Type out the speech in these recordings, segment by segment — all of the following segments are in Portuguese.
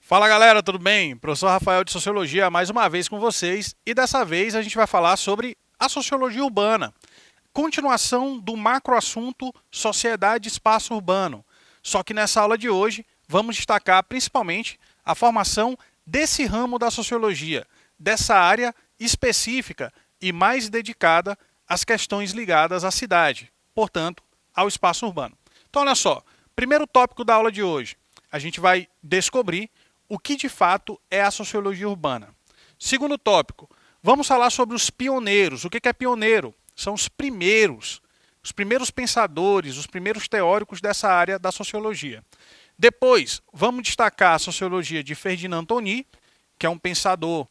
Fala galera, tudo bem? Professor Rafael de Sociologia mais uma vez com vocês e dessa vez a gente vai falar sobre a sociologia urbana. Continuação do macroassunto sociedade e espaço urbano. Só que nessa aula de hoje vamos destacar principalmente a formação desse ramo da sociologia, dessa área específica e mais dedicada às questões ligadas à cidade, portanto, ao espaço urbano. Então olha só, primeiro tópico da aula de hoje, a gente vai descobrir o que de fato é a sociologia urbana. Segundo tópico, vamos falar sobre os pioneiros. O que é pioneiro? São os primeiros pensadores, os primeiros teóricos dessa área da sociologia. Depois, vamos destacar a sociologia de Ferdinand Toni, que é um pensador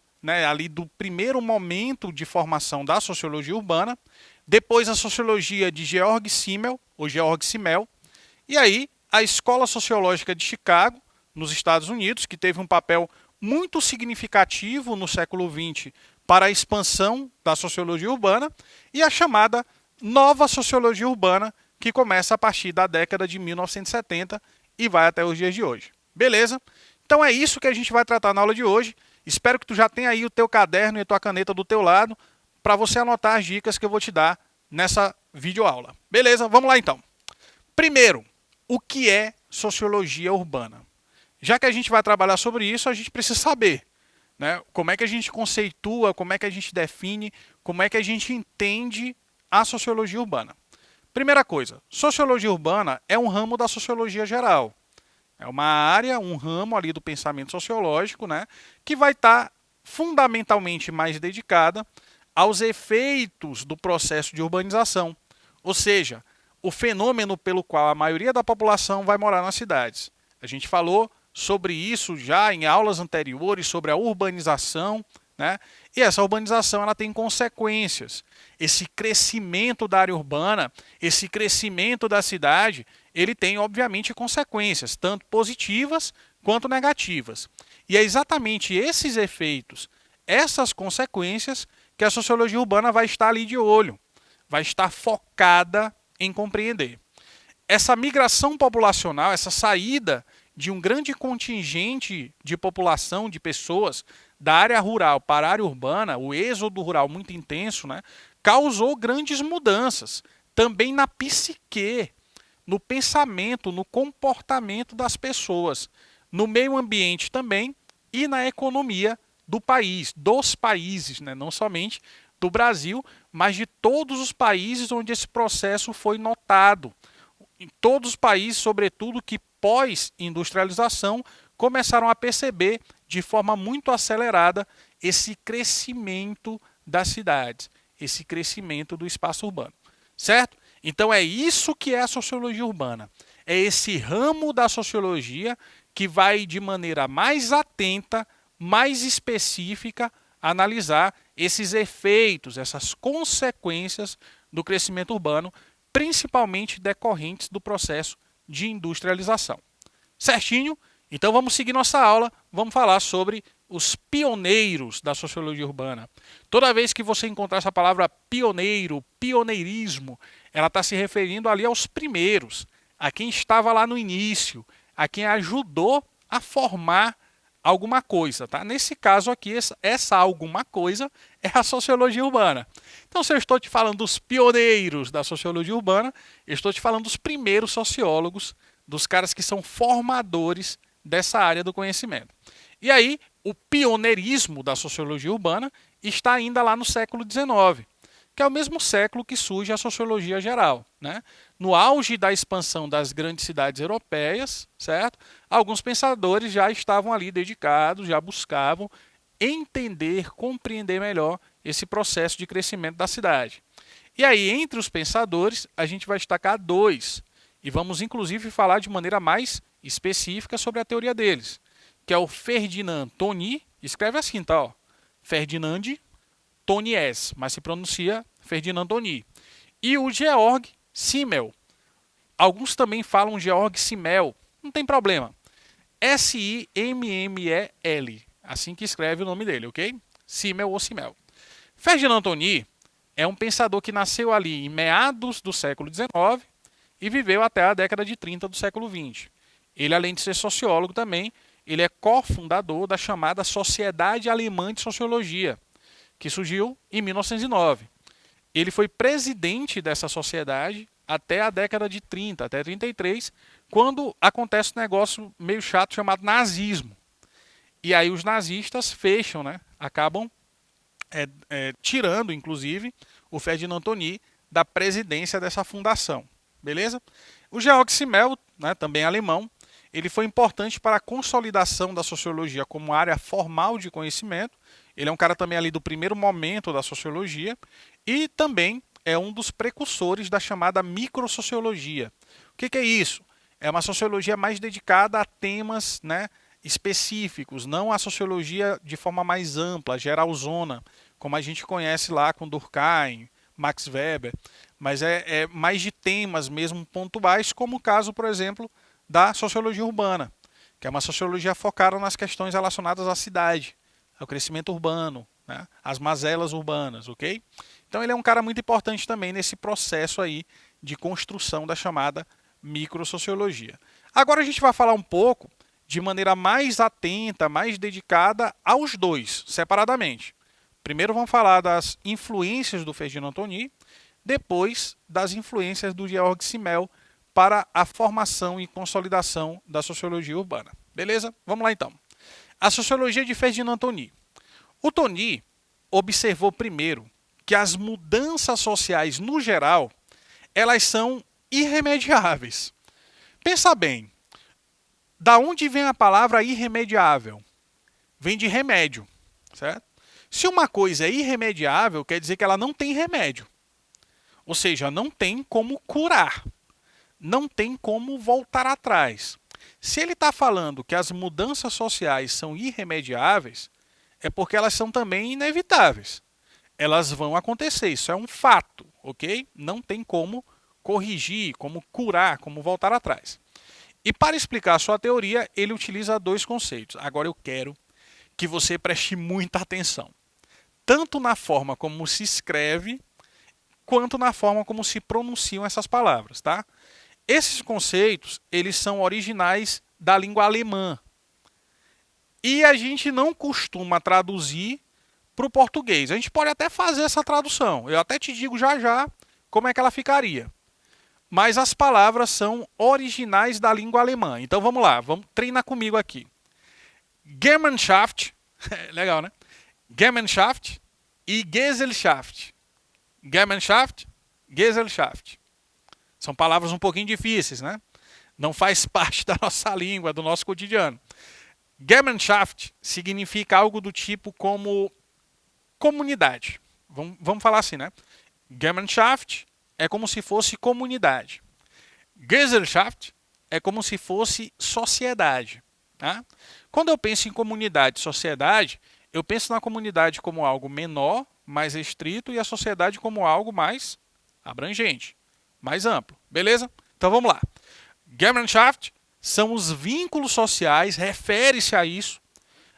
ali do primeiro momento de formação da sociologia urbana. Depois, a sociologia de Georg Simmel, ou Georg Simmel. E aí, a Escola Sociológica de Chicago, nos Estados Unidos, que teve um papel muito significativo no século XX para a expansão da sociologia urbana, e a chamada nova sociologia urbana, que começa a partir da década de 1970 e vai até os dias de hoje. Beleza? Então é isso que a gente vai tratar na aula de hoje. Espero que tu já tenha aí o teu caderno e a tua caneta do teu lado para você anotar as dicas que eu vou te dar nessa videoaula. Beleza? Vamos lá então. Primeiro, o que é sociologia urbana? Já que a gente vai trabalhar sobre isso, a gente precisa saber, como é que a gente conceitua, como é que a gente define, como é que a gente entende a sociologia urbana. Primeira coisa, sociologia urbana é um ramo da sociologia geral. É uma área, um ramo ali do pensamento sociológico, que vai estar fundamentalmente mais dedicada aos efeitos do processo de urbanização. Ou seja, o fenômeno pelo qual a maioria da população vai morar nas cidades. A gente falou sobre isso já em aulas anteriores, sobre a urbanização, E essa urbanização ela tem consequências. Esse crescimento da área urbana, esse crescimento da cidade, ele tem, obviamente, consequências, tanto positivas quanto negativas. E é exatamente esses efeitos, essas consequências, que a sociologia urbana vai estar ali de olho, vai estar focada em compreender. Essa migração populacional, essa saída de um grande contingente de população, de pessoas, da área rural para a área urbana, o êxodo rural muito intenso, causou grandes mudanças, também na psique, no pensamento, no comportamento das pessoas, no meio ambiente também e na economia do país, dos países, não somente do Brasil, mas de todos os países onde esse processo foi notado. Em todos os países, sobretudo, que pós-industrialização começaram a perceber de forma muito acelerada esse crescimento das cidades, esse crescimento do espaço urbano, certo? Então é isso que é a sociologia urbana. É esse ramo da sociologia que vai de maneira mais atenta, mais específica, analisar esses efeitos, essas consequências do crescimento urbano, principalmente decorrentes do processo de industrialização. Certinho? Então vamos seguir nossa aula, vamos falar sobre os pioneiros da sociologia urbana. Toda vez que você encontrar essa palavra pioneiro, pioneirismo, ela está se referindo ali aos primeiros, a quem estava lá no início, a quem ajudou a formar alguma coisa. Tá? Nesse caso aqui, essa alguma coisa é a sociologia urbana. Então, se eu estou te falando dos pioneiros da sociologia urbana, eu estou te falando dos primeiros sociólogos, dos caras que são formadores dessa área do conhecimento. E aí, o pioneirismo da sociologia urbana está ainda lá no século XIX, que é o mesmo século que surge a sociologia geral. No auge da expansão das grandes cidades europeias, certo? Alguns pensadores já estavam ali dedicados, já buscavam entender, compreender melhor esse processo de crescimento da cidade. E aí, entre os pensadores, a gente vai destacar dois, e vamos inclusive falar de maneira mais específica sobre a teoria deles, que é o Ferdinand Toni, escreve assim, tá? Ó, Ferdinand Tonies, mas se pronuncia Ferdinand Toni. E o Georg Simmel. Alguns também falam Georg Simmel, não tem problema. Simmel, assim que escreve o nome dele, ok? Simmel ou Simmel. Ferdinand Tonni é um pensador que nasceu ali em meados do século XIX e viveu até a década de 30 do século XX. Ele, além de ser sociólogo também, ele é cofundador da chamada Sociedade Alemã de Sociologia, que surgiu em 1909. Ele foi presidente dessa sociedade até a década de 30, até 33, quando acontece um negócio meio chato chamado nazismo. E aí os nazistas fecham, né? Acabam tirando, inclusive, o Ferdinand Tonni da presidência dessa fundação. Beleza? O Georg Simmel, né, também alemão, ele foi importante para a consolidação da sociologia como área formal de conhecimento. Ele é um cara também ali do primeiro momento da sociologia e também é um dos precursores da chamada microsociologia. O que é isso? É uma sociologia mais dedicada a temas, né, específicos, não a sociologia de forma mais ampla, geralzona, como a gente conhece lá com Durkheim, Max Weber, mas é mais de temas mesmo pontuais, como o caso, por exemplo, da sociologia urbana, que é uma sociologia focada nas questões relacionadas à cidade, ao crescimento urbano, né, às mazelas urbanas, ok? Então ele é um cara muito importante também nesse processo aí de construção da chamada microsociologia. Agora a gente vai falar um pouco de maneira mais atenta, mais dedicada aos dois, separadamente. Primeiro vamos falar das influências do Ferdinand Tonni, depois das influências do Georg Simmel para a formação e consolidação da sociologia urbana. Beleza? Vamos lá então. A sociologia de Ferdinand Tonni. O Tonni observou primeiro que as mudanças sociais, no geral, elas são irremediáveis. Pensa bem, da onde vem a palavra irremediável? Vem de remédio, certo? Se uma coisa é irremediável, quer dizer que ela não tem remédio. Ou seja, não tem como curar. Não tem como voltar atrás. Se ele está falando que as mudanças sociais são irremediáveis, é porque elas são também inevitáveis. Elas vão acontecer, isso é um fato, ok? Não tem como corrigir, como curar, como voltar atrás. E para explicar a sua teoria, ele utiliza dois conceitos. Agora eu quero que você preste muita atenção. Tanto na forma como se escreve, quanto na forma como se pronunciam essas palavras, tá? Esses conceitos, eles são originais da língua alemã. E a gente não costuma traduzir para o português. A gente pode até fazer essa tradução. Eu até te digo já já como é que ela ficaria. Mas as palavras são originais da língua alemã. Então vamos lá, vamos treinar comigo aqui. Gemeinschaft, legal, né? Gemeinschaft e Gesellschaft. Gemeinschaft, Gesellschaft. São palavras um pouquinho difíceis, né? Não faz parte da nossa língua, do nosso cotidiano. Gemeinschaft significa algo do tipo como comunidade. Vamos falar assim, né? Gemeinschaft é como se fosse comunidade. Gesellschaft é como se fosse sociedade. Tá? Quando eu penso em comunidade e sociedade, eu penso na comunidade como algo menor, mais restrito, e a sociedade como algo mais abrangente, mais amplo. Beleza? Então vamos lá. Gemeinschaft são os vínculos sociais, refere-se a isso,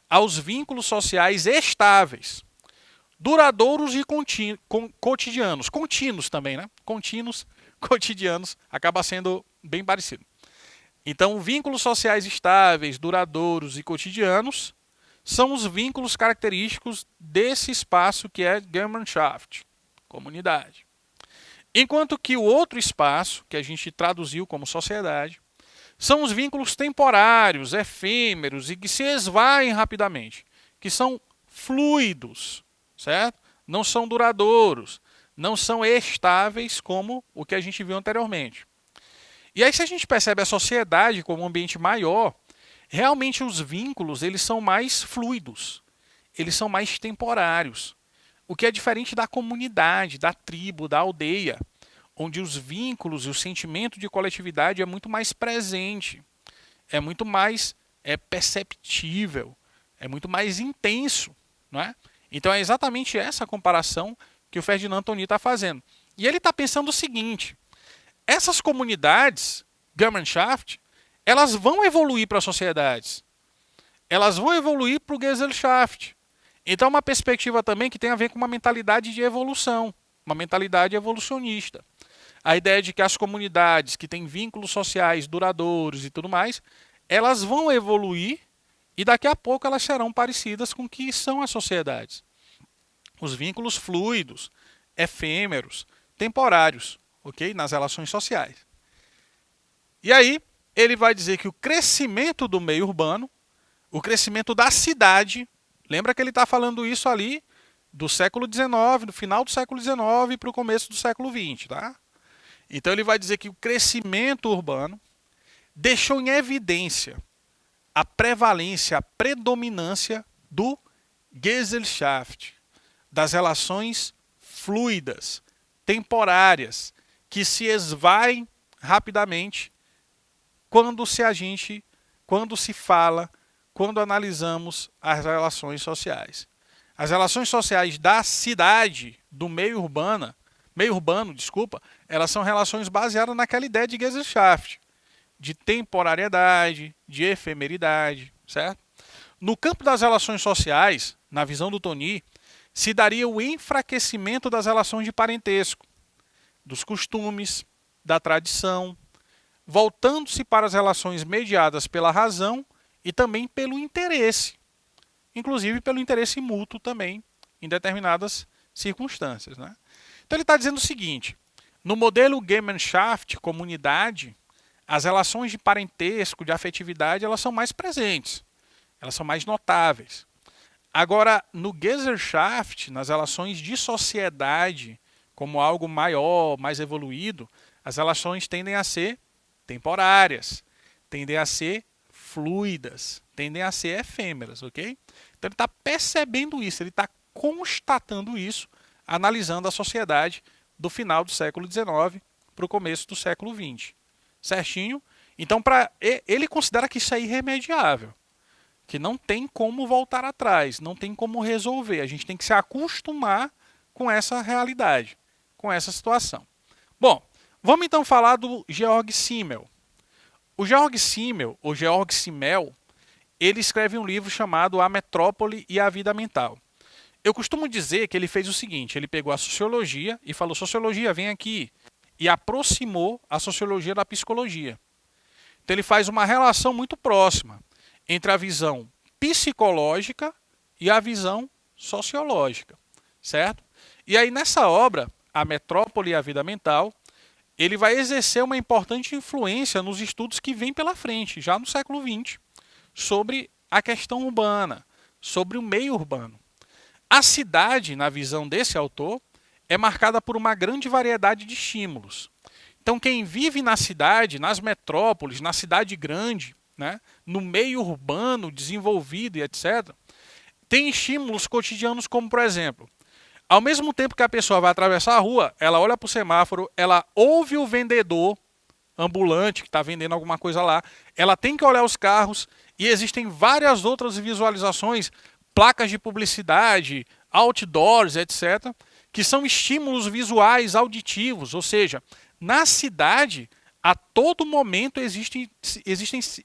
aos vínculos sociais estáveis, duradouros e cotidianos. Contínuos também, né? Contínuos, cotidianos, acaba sendo bem parecido. Então, vínculos sociais estáveis, duradouros e cotidianos são os vínculos característicos desse espaço que é Gemeinschaft, comunidade. Enquanto que o outro espaço, que a gente traduziu como sociedade, são os vínculos temporários, efêmeros e que se esvaem rapidamente, que são fluidos, certo? Não são duradouros, não são estáveis como o que a gente viu anteriormente. E aí, se a gente percebe a sociedade como um ambiente maior, realmente os vínculos eles são mais fluidos, eles são mais temporários, o que é diferente da comunidade, da tribo, da aldeia, onde os vínculos e o sentimento de coletividade é muito mais presente, é muito mais perceptível, é muito mais intenso, não é? Então é exatamente essa comparação que o Ferdinand Tonni está fazendo. E ele está pensando o seguinte: essas comunidades, Gemeinschaft, elas vão evoluir para sociedades. Elas vão evoluir para o Gesellschaft. Então, uma perspectiva também que tem a ver com uma mentalidade de evolução, uma mentalidade evolucionista. A ideia de que as comunidades que têm vínculos sociais duradouros e tudo mais, elas vão evoluir e daqui a pouco elas serão parecidas com o que são as sociedades. Os vínculos fluidos, efêmeros, temporários, ok? Nas relações sociais. E aí, ele vai dizer que o crescimento do meio urbano, o crescimento da cidade, lembra que ele está falando isso ali do século XIX, do final do século XIX para o começo do século XX, tá? Então ele vai dizer que o crescimento urbano deixou em evidência a prevalência, a predominância do Gesellschaft, das relações fluidas, temporárias, que se esvaem rapidamente quando se fala, quando analisamos as relações sociais. As relações sociais da cidade, do meio urbano, elas são relações baseadas naquela ideia de Gesellschaft, de temporariedade, de efemeridade, certo? No campo das relações sociais, na visão do Tony, se daria o enfraquecimento das relações de parentesco, dos costumes, da tradição, voltando-se para as relações mediadas pela razão e também pelo interesse, inclusive pelo interesse mútuo também, em determinadas circunstâncias, né? Então ele está dizendo o seguinte, no modelo Gemeinschaft, comunidade, as relações de parentesco, de afetividade, elas são mais presentes, elas são mais notáveis. Agora, no Gesellschaft, nas relações de sociedade, como algo maior, mais evoluído, as relações tendem a ser temporárias, tendem a ser fluidas, tendem a ser efêmeras, ok? Então ele está percebendo isso, ele está constatando isso, analisando a sociedade do final do século XIX para o começo do século XX. Certinho? Então ele considera que isso é irremediável, que não tem como voltar atrás, não tem como resolver. A gente tem que se acostumar com essa realidade, com essa situação. Bom, vamos então falar do Georg Simmel. O Georg Simmel, ou Georg Simmel, ele escreve um livro chamado A Metrópole e a Vida Mental. Eu costumo dizer que ele fez o seguinte, ele pegou a sociologia e falou, sociologia, vem aqui, e aproximou a sociologia da psicologia. Então ele faz uma relação muito próxima entre a visão psicológica e a visão sociológica, certo? E aí nessa obra, A Metrópole e a Vida Mental, ele vai exercer uma importante influência nos estudos que vêm pela frente, já no século XX, sobre a questão urbana, sobre o meio urbano. A cidade, na visão desse autor, é marcada por uma grande variedade de estímulos. Então, quem vive na cidade, nas metrópoles, na cidade grande, né, no meio urbano, desenvolvido e etc., tem estímulos cotidianos como, por exemplo, ao mesmo tempo que a pessoa vai atravessar a rua, ela olha para o semáforo, ela ouve o vendedor ambulante que está vendendo alguma coisa lá, ela tem que olhar os carros e existem várias outras visualizações, placas de publicidade, outdoors, etc., que são estímulos visuais auditivos, ou seja, na cidade, a todo momento existem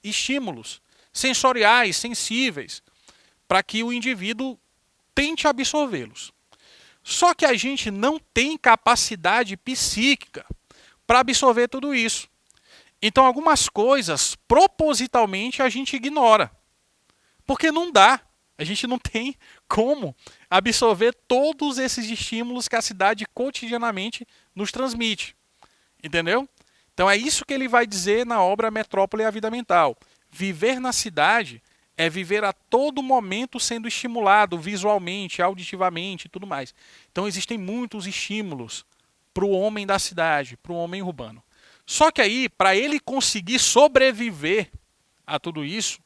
estímulos sensoriais, sensíveis, para que o indivíduo tente absorvê-los. Só que a gente não tem capacidade psíquica para absorver tudo isso. Então, algumas coisas, propositalmente, a gente ignora. Porque não dá. A gente não tem como absorver todos esses estímulos que a cidade cotidianamente nos transmite. Entendeu? Então é isso que ele vai dizer na obra Metrópole e a Vida Mental. Viver na cidade é viver a todo momento sendo estimulado visualmente, auditivamente e tudo mais. Então existem muitos estímulos para o homem da cidade, para o homem urbano. Só que aí, para ele conseguir sobreviver a tudo isso,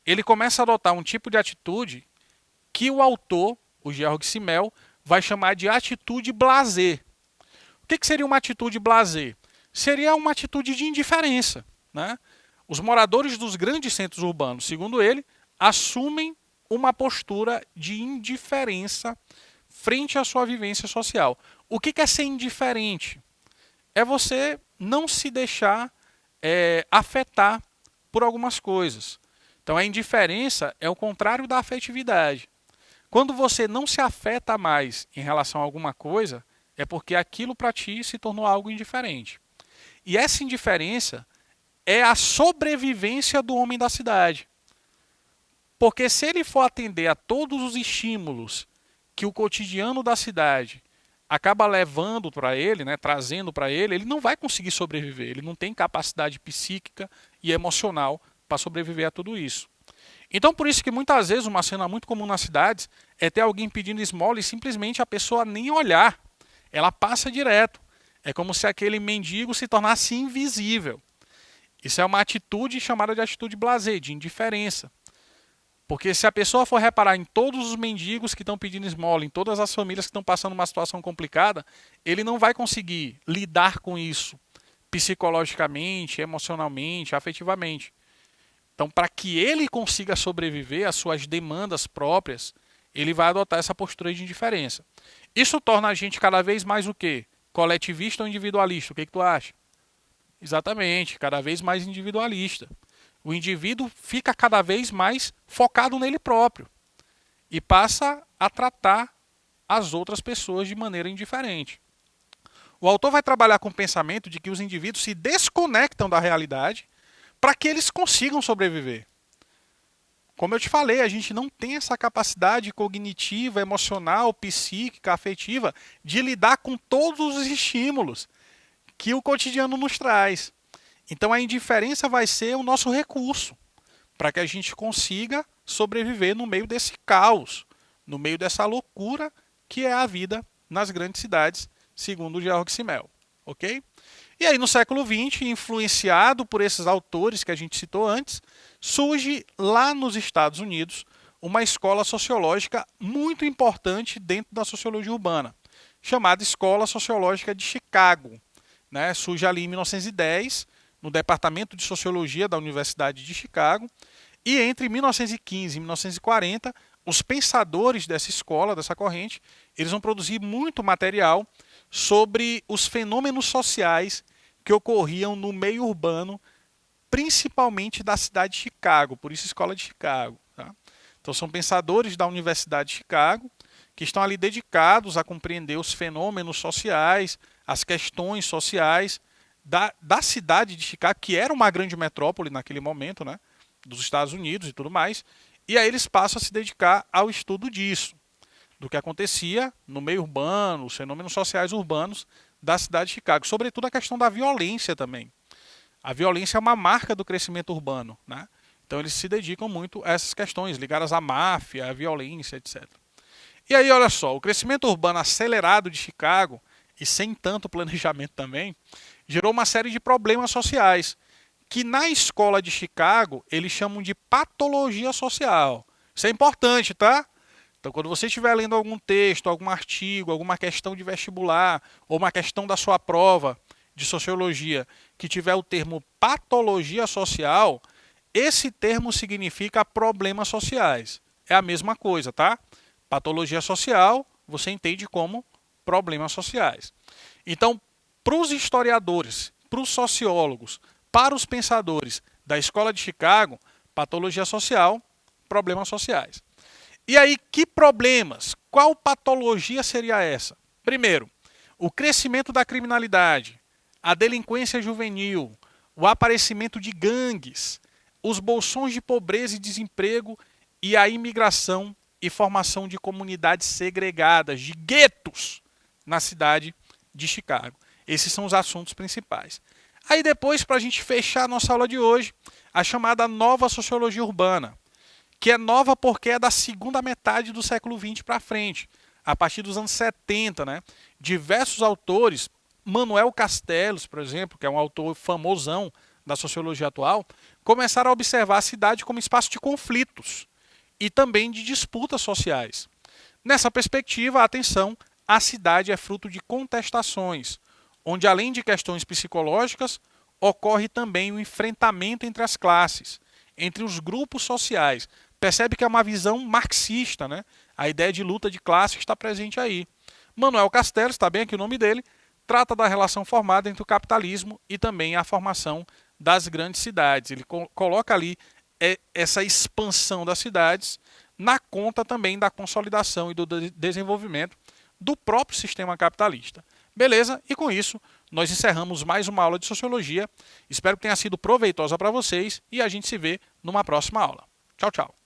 ele começa a adotar um tipo de atitude que o autor, o Georg Simmel, vai chamar de atitude blasé. O que seria uma atitude blasé? Seria uma atitude de indiferença, né? Os moradores dos grandes centros urbanos, segundo ele, assumem uma postura de indiferença frente à sua vivência social. O que é ser indiferente? É você não se deixar afetar por algumas coisas. Então a indiferença é o contrário da afetividade. Quando você não se afeta mais em relação a alguma coisa, é porque aquilo para ti se tornou algo indiferente. E essa indiferença é a sobrevivência do homem da cidade. Porque se ele for atender a todos os estímulos que o cotidiano da cidade acaba levando para ele, né, trazendo para ele não vai conseguir sobreviver. Ele não tem capacidade psíquica e emocional para sobreviver a tudo isso. Então, por isso que muitas vezes uma cena muito comum nas cidades é ter alguém pedindo esmola e simplesmente a pessoa nem olhar. Ela passa direto. É como se aquele mendigo se tornasse invisível. Isso é uma atitude chamada de atitude blasé, de indiferença. Porque se a pessoa for reparar em todos os mendigos que estão pedindo esmola, em todas as famílias que estão passando uma situação complicada, ele não vai conseguir lidar com isso psicologicamente, emocionalmente, afetivamente. Então, para que ele consiga sobreviver às suas demandas próprias, ele vai adotar essa postura de indiferença. Isso torna a gente cada vez mais o quê? Coletivista ou individualista? O que tu acha? Exatamente, cada vez mais individualista. O indivíduo fica cada vez mais focado nele próprio e passa a tratar as outras pessoas de maneira indiferente. O autor vai trabalhar com o pensamento de que os indivíduos se desconectam da realidade para que eles consigam sobreviver. Como eu te falei, a gente não tem essa capacidade cognitiva, emocional, psíquica, afetiva de lidar com todos os estímulos que o cotidiano nos traz. Então a indiferença vai ser o nosso recurso para que a gente consiga sobreviver no meio desse caos, no meio dessa loucura que é a vida nas grandes cidades, segundo o Georg Simmel. Ok? E aí no século XX, influenciado por esses autores que a gente citou antes, surge lá nos Estados Unidos uma escola sociológica muito importante dentro da sociologia urbana, chamada Escola Sociológica de Chicago. Né? Surge ali em 1910, no Departamento de Sociologia da Universidade de Chicago, e entre 1915 e 1940, os pensadores dessa escola, dessa corrente, eles vão produzir muito material sobre os fenômenos sociais que ocorriam no meio urbano, principalmente da cidade de Chicago, por isso Escola de Chicago. Tá? Então são pensadores da Universidade de Chicago que estão ali dedicados a compreender os fenômenos sociais, as questões sociais da cidade de Chicago, que era uma grande metrópole naquele momento, né, dos Estados Unidos e tudo mais, e aí eles passam a se dedicar ao estudo disso, do que acontecia no meio urbano, os fenômenos sociais urbanos da cidade de Chicago, sobretudo a questão da violência também. A violência é uma marca do crescimento urbano, né? Então eles se dedicam muito a essas questões ligadas à máfia, à violência, etc. E aí, olha só, o crescimento urbano acelerado de Chicago, e sem tanto planejamento também, gerou uma série de problemas sociais, que na escola de Chicago eles chamam de patologia social. Isso é importante, tá? Então, quando você estiver lendo algum texto, algum artigo, alguma questão de vestibular, ou uma questão da sua prova de sociologia, que tiver o termo patologia social, esse termo significa problemas sociais. É a mesma coisa, tá? Patologia social, você entende como problemas sociais. Então, para os historiadores, para os sociólogos, para os pensadores da Escola de Chicago, patologia social, problemas sociais. E aí, que problemas? Qual patologia seria essa? Primeiro, o crescimento da criminalidade, a delinquência juvenil, o aparecimento de gangues, os bolsões de pobreza e desemprego e a imigração e formação de comunidades segregadas, de guetos na cidade de Chicago. Esses são os assuntos principais. Aí depois, para a gente fechar a nossa aula de hoje, a chamada nova sociologia urbana, que é nova porque é da segunda metade do século XX para frente, a partir dos anos 70, né? Diversos autores, Manuel Castells, por exemplo, que é um autor famosão da sociologia atual, começaram a observar a cidade como espaço de conflitos e também de disputas sociais. Nessa perspectiva, atenção, a cidade é fruto de contestações, onde além de questões psicológicas, ocorre também o enfrentamento entre as classes, entre os grupos sociais. Percebe que é uma visão marxista, né? A ideia de luta de classe está presente aí. Manuel Castells, está bem aqui o nome dele, trata da relação formada entre o capitalismo e também a formação das grandes cidades. Ele coloca ali essa expansão das cidades na conta também da consolidação e do desenvolvimento do próprio sistema capitalista. Beleza? E com isso, nós encerramos mais uma aula de Sociologia. Espero que tenha sido proveitosa para vocês e a gente se vê numa próxima aula. Tchau, tchau.